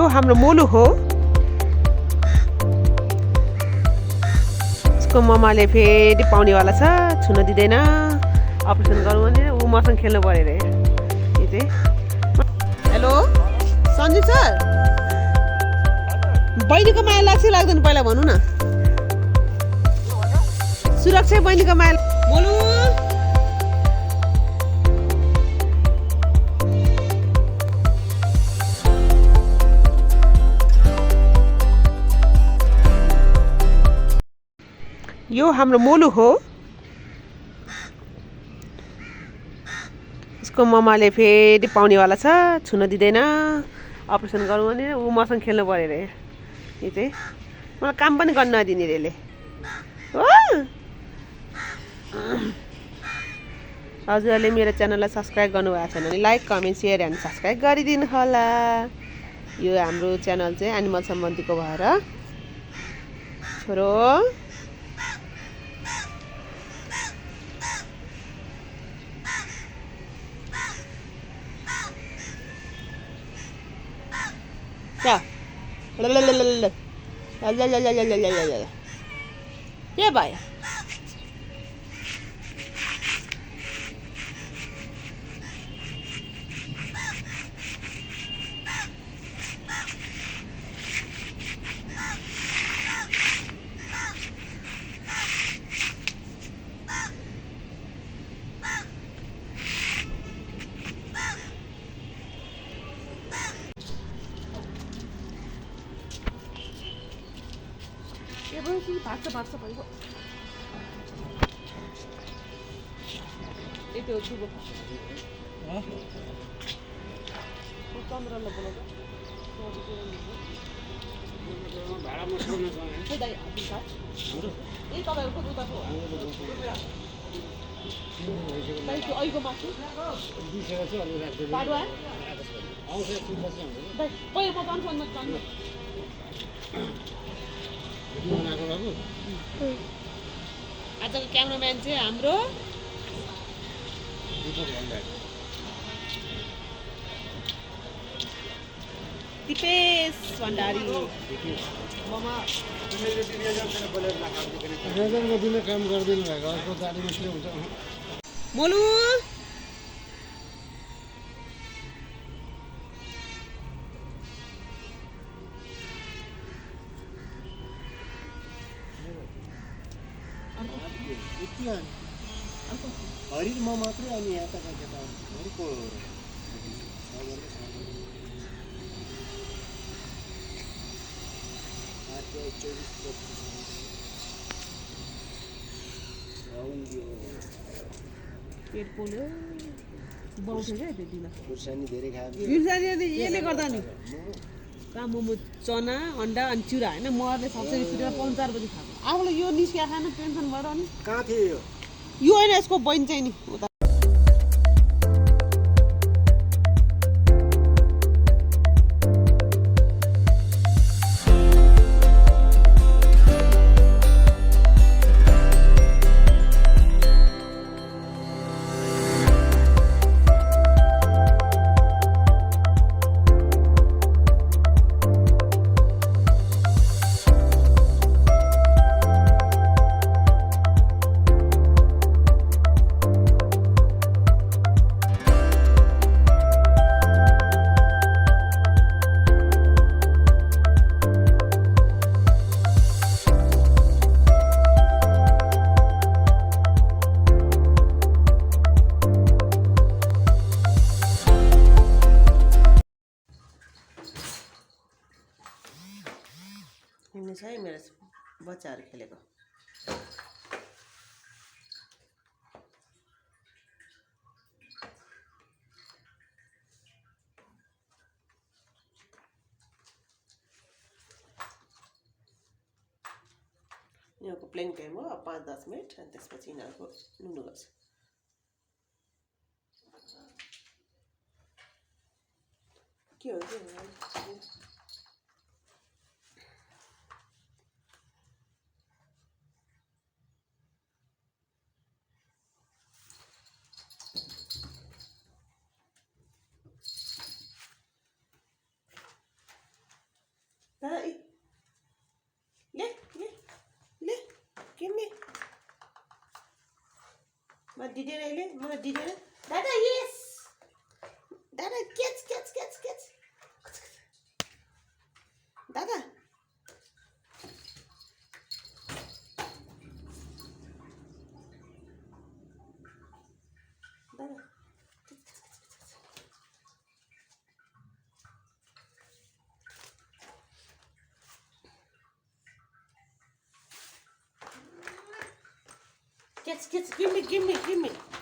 हाम्रो मोलु हो। उसको ममाले फेरि पाउनेवाला छ, छुन दिँदैन। अपरेसन गरौँ भने ऊ मसँग खेल्नु पऱ्यो अरे। यो चाहिँ हेलो सञ्जीव सर, बहिनीको माया लाग्छ लाग्दैन पहिला भन्नु न। सुरक्षा बहिनीको माया मोलु यो हाम्रो मोलु हो। उसको ममाले फेरि पाउनेवाला छ, छुन दिँदैन। अपरेसन गरौँ भने ऊ मसँग खेल्नु पऱ्यो अरे। यो चाहिँ मलाई काम पनि गर्न नदिने रे यसले हो। हजुरहरूले मेरो च्यानललाई सब्सक्राइब गर्नुभएको छैन भने like comment share and subscribe गरिदिनु होला। यो हाम्रो च्यानल चाहिँ एनिमल सम्बन्धीको भएर छोरो के भयो? भाग्छ भइगयो। यति हो छुबो चन्द्रलाई बोलाउँछ भाडा मसँग ए तपाईँहरूको दुधको अहिलेको मासु पाडुवा पहिला म कन्फर्ममा जान्नु। आजको क्यामेराम्यान चाहिँ हाम्रो दिपेश भण्डारी। मोलु हरि म मात्रै अनि यहाँ त केटा हरिको पेट पोल्यो बाउँछ क्या त्यतिमा खुर्सानी धेरै खायो। यसले गर्दा नि कहाँ मोमो चना अन्डा अनि चिउरा होइन मरले सक्छ रिसिटेर 5-4 बजी खाएको। आफूलाई यो निस्किया खान टेन्सन भएर अनि कहाँ थियो यो होइन यसको बहिनी चाहिँ नि उता हिँड्नु छ है मेरो बच्चाहरू खेलेको। यिनीहरूको प्लेइङ टाइम हो 5-10 मिनट अनि त्यसपछि यिनीहरूको नुनु गर्छ। के हो मलाई दिँदैन अहिले मलाई दिँदैन दादा यस दादा क्याच क्याच क्याच क्याच दादा दादा Catch, give me.